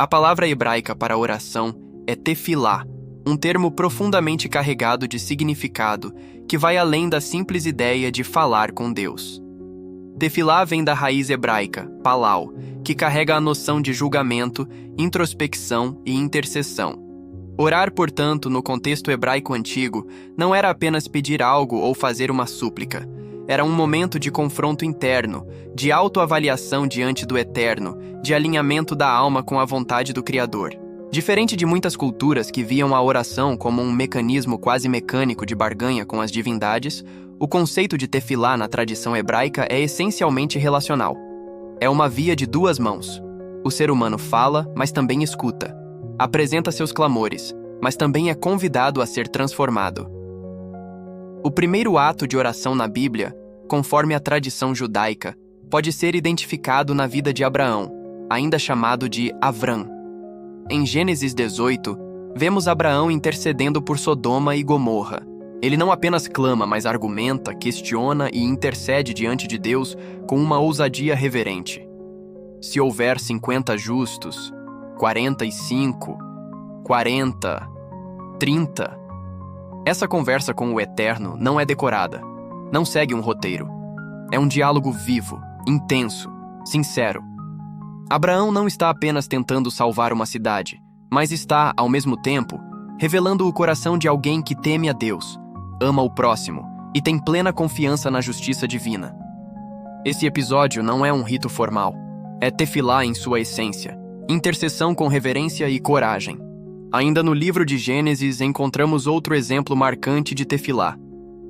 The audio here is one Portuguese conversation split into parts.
A palavra hebraica para oração é tefilá, um termo profundamente carregado de significado que vai além da simples ideia de falar com Deus. Tefilá vem da raiz hebraica, palau, que carrega a noção de julgamento, introspecção e intercessão. Orar, portanto, no contexto hebraico antigo, não era apenas pedir algo ou fazer uma súplica. Era um momento de confronto interno, de autoavaliação diante do eterno, de alinhamento da alma com a vontade do Criador. Diferente de muitas culturas que viam a oração como um mecanismo quase mecânico de barganha com as divindades, o conceito de tefilá na tradição hebraica é essencialmente relacional. É uma via de duas mãos. O ser humano fala, mas também escuta. Apresenta seus clamores, mas também é convidado a ser transformado. O primeiro ato de oração na Bíblia, conforme a tradição judaica, pode ser identificado na vida de Abraão, ainda chamado de Avram. Em Gênesis 18, vemos Abraão intercedendo por Sodoma e Gomorra. Ele não apenas clama, mas argumenta, questiona e intercede diante de Deus com uma ousadia reverente. Se houver 50 justos, 45, 40, 30... Essa conversa com o Eterno não é decorada, não segue um roteiro. É um diálogo vivo, intenso, sincero. Abraão não está apenas tentando salvar uma cidade, mas está, ao mesmo tempo, revelando o coração de alguém que teme a Deus, ama o próximo e tem plena confiança na justiça divina. Esse episódio não é um rito formal, é tefilá em sua essência, intercessão com reverência e coragem. Ainda no livro de Gênesis encontramos outro exemplo marcante de tefilá.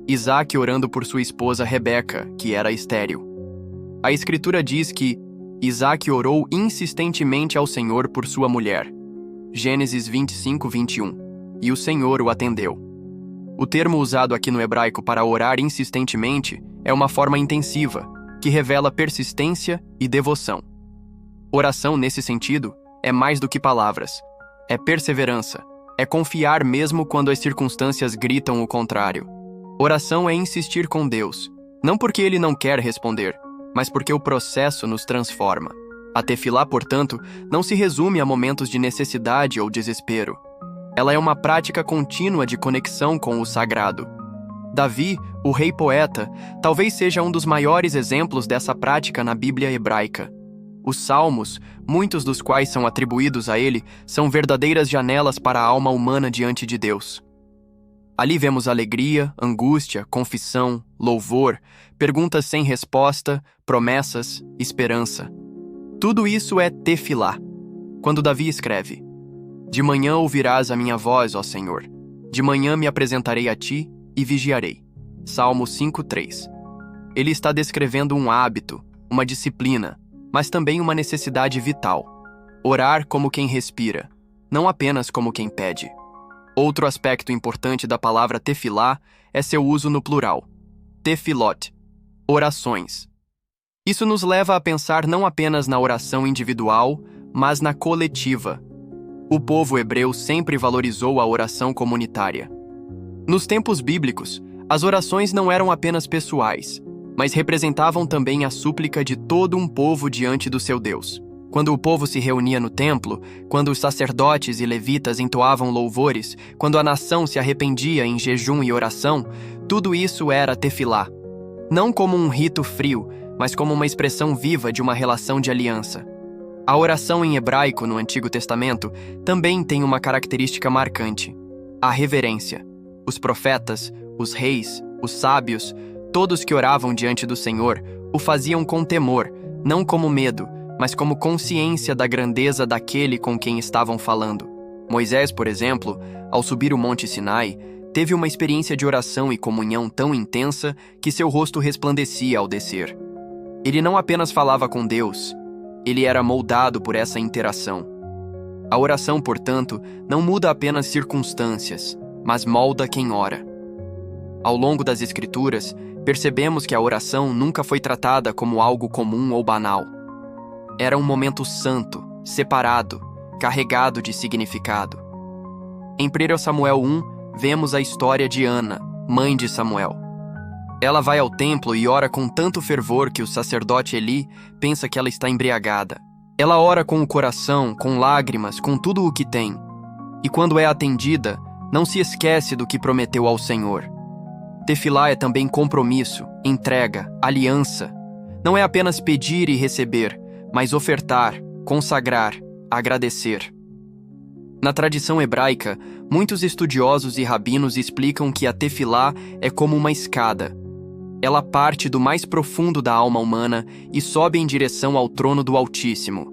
Isaac orando por sua esposa Rebeca, que era estéril. A Escritura diz que Isaac orou insistentemente ao Senhor por sua mulher. Gênesis 25, 21. E o Senhor o atendeu. O termo usado aqui no hebraico para orar insistentemente é uma forma intensiva, que revela persistência e devoção. Oração, nesse sentido, é mais do que palavras. É perseverança. É confiar mesmo quando as circunstâncias gritam o contrário. Oração é insistir com Deus, não porque Ele não quer responder, mas porque o processo nos transforma. A tefilá, portanto, não se resume a momentos de necessidade ou desespero. Ela é uma prática contínua de conexão com o sagrado. Davi, o rei poeta, talvez seja um dos maiores exemplos dessa prática na Bíblia hebraica. Os salmos, muitos dos quais são atribuídos a ele, são verdadeiras janelas para a alma humana diante de Deus. Ali vemos alegria, angústia, confissão, louvor, perguntas sem resposta, promessas, esperança. Tudo isso é tefilá. Quando Davi escreve: De manhã ouvirás a minha voz, ó Senhor. De manhã me apresentarei a ti e vigiarei. Salmo 5:3. Ele está descrevendo um hábito, uma disciplina, mas também uma necessidade vital. Orar como quem respira, não apenas como quem pede. Outro aspecto importante da palavra tefilá é seu uso no plural. Tefilot, orações. Isso nos leva a pensar não apenas na oração individual, mas na coletiva. O povo hebreu sempre valorizou a oração comunitária. Nos tempos bíblicos, as orações não eram apenas pessoais, mas representavam também a súplica de todo um povo diante do seu Deus. Quando o povo se reunia no templo, quando os sacerdotes e levitas entoavam louvores, quando a nação se arrependia em jejum e oração, tudo isso era tefilá. Não como um rito frio, mas como uma expressão viva de uma relação de aliança. A oração em hebraico no Antigo Testamento também tem uma característica marcante: a reverência. Os profetas, os reis, os sábios, todos que oravam diante do Senhor, o faziam com temor, não como medo, mas como consciência da grandeza daquele com quem estavam falando. Moisés, por exemplo, ao subir o Monte Sinai, teve uma experiência de oração e comunhão tão intensa que seu rosto resplandecia ao descer. Ele não apenas falava com Deus, ele era moldado por essa interação. A oração, portanto, não muda apenas circunstâncias, mas molda quem ora. Ao longo das Escrituras, percebemos que a oração nunca foi tratada como algo comum ou banal. Era um momento santo, separado, carregado de significado. Em 1 Samuel 1, vemos a história de Ana, mãe de Samuel. Ela vai ao templo e ora com tanto fervor que o sacerdote Eli pensa que ela está embriagada. Ela ora com o coração, com lágrimas, com tudo o que tem. E quando é atendida, não se esquece do que prometeu ao Senhor. Tefilá é também compromisso, entrega, aliança. Não é apenas pedir e receber, mas ofertar, consagrar, agradecer. Na tradição hebraica, muitos estudiosos e rabinos explicam que a tefilá é como uma escada. Ela parte do mais profundo da alma humana e sobe em direção ao trono do Altíssimo.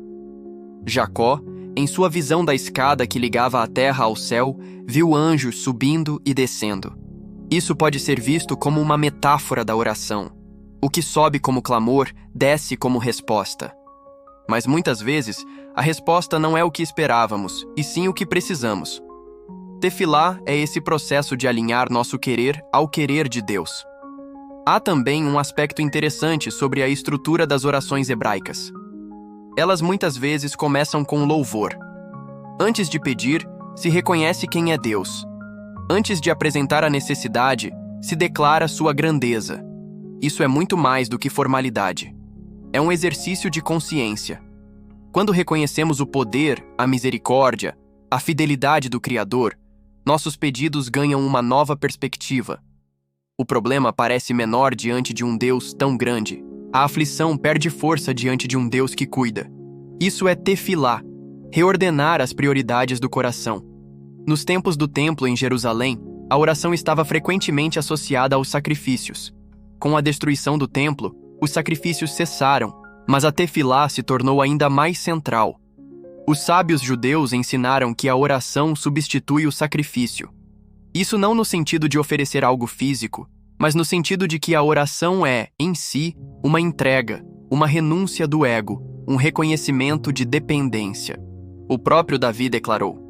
Jacó, em sua visão da escada que ligava a terra ao céu, viu anjos subindo e descendo. Isso pode ser visto como uma metáfora da oração. O que sobe como clamor, desce como resposta. Mas muitas vezes, a resposta não é o que esperávamos, e sim o que precisamos. Tefilá é esse processo de alinhar nosso querer ao querer de Deus. Há também um aspecto interessante sobre a estrutura das orações hebraicas. Elas muitas vezes começam com louvor. Antes de pedir, se reconhece quem é Deus. Antes de apresentar a necessidade, se declara sua grandeza. Isso é muito mais do que formalidade. É um exercício de consciência. Quando reconhecemos o poder, a misericórdia, a fidelidade do Criador, nossos pedidos ganham uma nova perspectiva. O problema parece menor diante de um Deus tão grande. A aflição perde força diante de um Deus que cuida. Isso é tefilá, reordenar as prioridades do coração. Nos tempos do templo em Jerusalém, a oração estava frequentemente associada aos sacrifícios. Com a destruição do templo, os sacrifícios cessaram, mas a tefilá se tornou ainda mais central. Os sábios judeus ensinaram que a oração substitui o sacrifício. Isso não no sentido de oferecer algo físico, mas no sentido de que a oração é, em si, uma entrega, uma renúncia do ego, um reconhecimento de dependência. O próprio Davi declarou: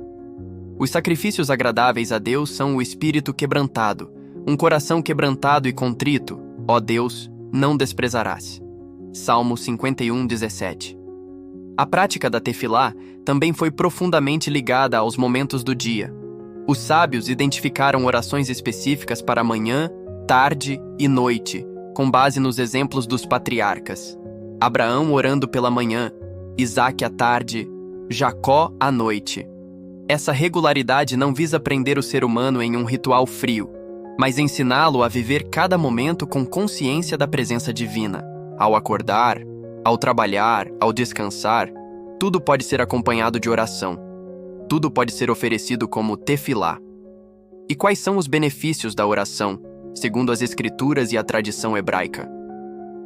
os sacrifícios agradáveis a Deus são o espírito quebrantado, um coração quebrantado e contrito, ó Deus, não desprezarás. Salmo 51:17. A prática da tefilá também foi profundamente ligada aos momentos do dia. Os sábios identificaram orações específicas para manhã, tarde e noite, com base nos exemplos dos patriarcas. Abraão orando pela manhã, Isaque à tarde, Jacó à noite. Essa regularidade não visa prender o ser humano em um ritual frio, mas ensiná-lo a viver cada momento com consciência da presença divina. Ao acordar, ao trabalhar, ao descansar, tudo pode ser acompanhado de oração. Tudo pode ser oferecido como tefilá. E quais são os benefícios da oração, segundo as Escrituras e a tradição hebraica?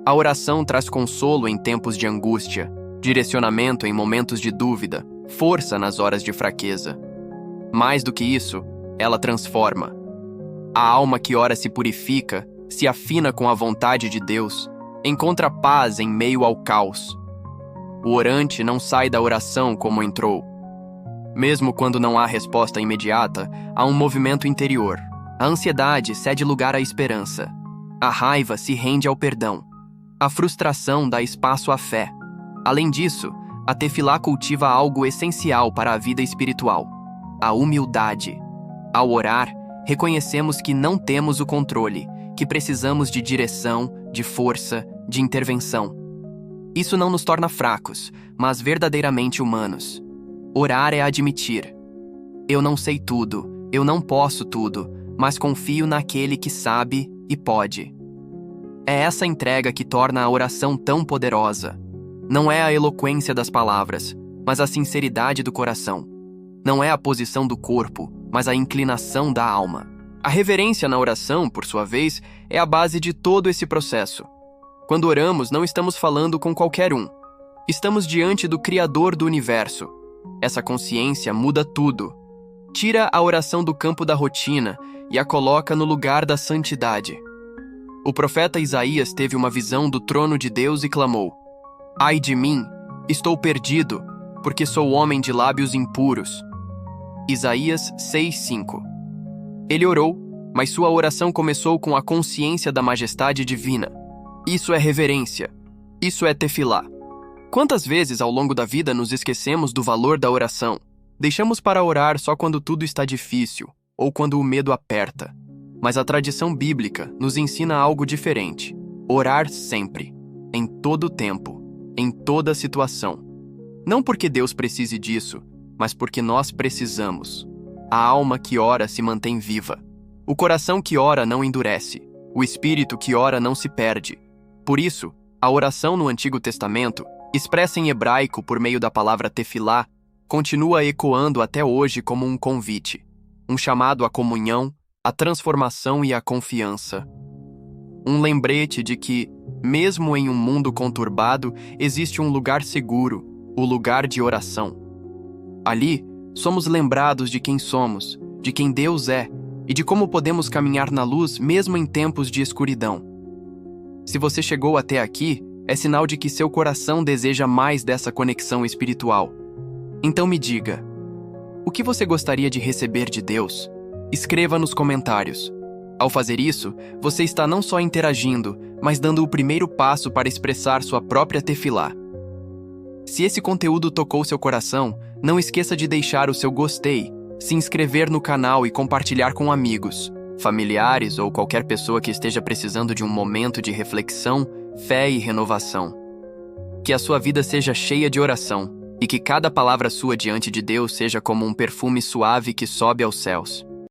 A oração traz consolo em tempos de angústia, direcionamento em momentos de dúvida, força nas horas de fraqueza. Mais do que isso, ela transforma. A alma que ora se purifica, se afina com a vontade de Deus, encontra paz em meio ao caos. O orante não sai da oração como entrou. Mesmo quando não há resposta imediata, há um movimento interior. A ansiedade cede lugar à esperança. A raiva se rende ao perdão. A frustração dá espaço à fé. Além disso, a tefilá cultiva algo essencial para a vida espiritual: a humildade. Ao orar, reconhecemos que não temos o controle, que precisamos de direção, de força, de intervenção. Isso não nos torna fracos, mas verdadeiramente humanos. Orar é admitir: eu não sei tudo, eu não posso tudo, mas confio naquele que sabe e pode. É essa entrega que torna a oração tão poderosa. Não é a eloquência das palavras, mas a sinceridade do coração. Não é a posição do corpo, mas a inclinação da alma. A reverência na oração, por sua vez, é a base de todo esse processo. Quando oramos, não estamos falando com qualquer um. Estamos diante do Criador do universo. Essa consciência muda tudo. Tira a oração do campo da rotina e a coloca no lugar da santidade. O profeta Isaías teve uma visão do trono de Deus e clamou: ai de mim, estou perdido, porque sou homem de lábios impuros. Isaías 6:5. Ele orou, mas sua oração começou com a consciência da majestade divina. Isso é reverência. Isso é tefilá. Quantas vezes ao longo da vida nos esquecemos do valor da oração? Deixamos para orar só quando tudo está difícil ou quando o medo aperta. Mas a tradição bíblica nos ensina algo diferente: orar sempre, em todo tempo, em toda situação. Não porque Deus precise disso, mas porque nós precisamos. A alma que ora se mantém viva. O coração que ora não endurece. O espírito que ora não se perde. Por isso, a oração no Antigo Testamento, expressa em hebraico por meio da palavra tefilá, continua ecoando até hoje como um convite, um chamado à comunhão, à transformação e à confiança. Um lembrete de que, mesmo em um mundo conturbado, existe um lugar seguro, o lugar de oração. Ali, somos lembrados de quem somos, de quem Deus é e de como podemos caminhar na luz mesmo em tempos de escuridão. Se você chegou até aqui, é sinal de que seu coração deseja mais dessa conexão espiritual. Então me diga, o que você gostaria de receber de Deus? Escreva nos comentários. Ao fazer isso, você está não só interagindo, mas dando o primeiro passo para expressar sua própria tefilá. Se esse conteúdo tocou seu coração, não esqueça de deixar o seu gostei, se inscrever no canal e compartilhar com amigos, familiares ou qualquer pessoa que esteja precisando de um momento de reflexão, fé e renovação. Que a sua vida seja cheia de oração e que cada palavra sua diante de Deus seja como um perfume suave que sobe aos céus.